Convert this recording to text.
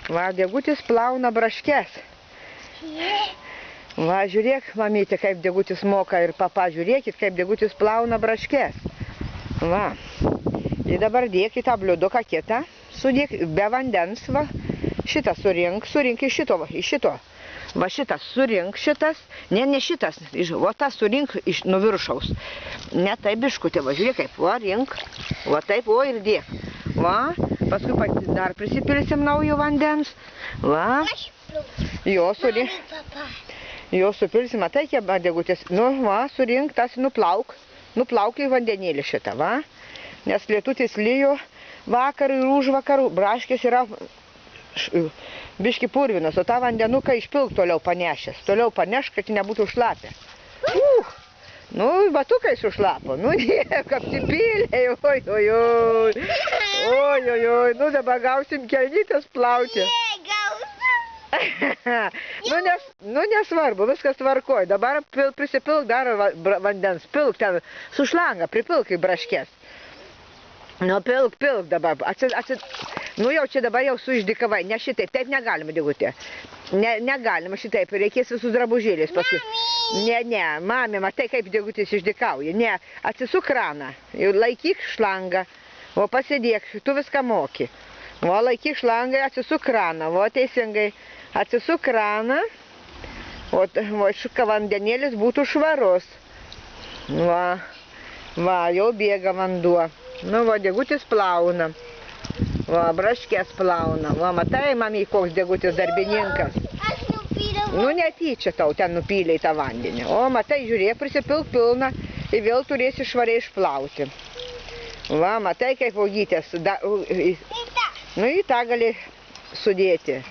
Va, Degutis plauna braškes. Va, žiūrėk, mamytė, kaip Degutis moka ir papa, žiūrėkit, kaip Degutis plauna braškes. Va. Ir dabar dėk į tą bliuduką kitą, sudėk be vandens, va. Šitą surink iš šito, va, iš šito. Va šitas surink šitas, ne šitas, va tas surink iš nuviršaus. Ne taip biškutė, va žiūrėk kaip, va rink, va taip, o ir dėk. Va, paskui dar prisipilsim naujo vandens. Va, jo surink. Jo supilsim, matai, kiek Degutis. Nu, va, surink tas, nuplauk į vandenėlį šitą, va. Nes lietutis lijo vakar ir už vakarų, braškės yra biški purvinas, o tą vandenuką išpilk toliau panešęs. Toliau paneš, kad nebūtų šlapę. Nu, batukai sušlapo, nu niek, apsipylė, oi, nu dabar gausim kelnytės plauti. Nu nesvarbu, viskas tvarkoj, dabar prisipilk dar vandens, pilk ten, su šlanga, pripilk į braškės. Nu, pilk dabar, nu jau čia dabar jau suišdikavai, ne šitaip, taip negalima, Degutė. Negalima šitaip, reikės visus drabužėliais paskui. Ne, mamė, matai kaip Degutis išdikauja, ne, atsisuk kraną, laikyk šlangą, o pasidėk, tu viską moki. O laikyk šlangą, atsisuk kraną, o teisingai, atsisuk kraną, o vandenėlis būtų švarus. Va, jau bėga vanduo. Nu, va, Degutis plauna. Va, braškės plauna. Va, matai, mami, koks Degutis darbininkas. Aš nupyliau. Nu, netyčia tau ten nupylė į tą vandenį. O, matai, žiūrėk, prisipilk pilną ir vėl turėsi švariai išplauti. Va, matai, kaip uogytės. Nu, į tą gali sudėti.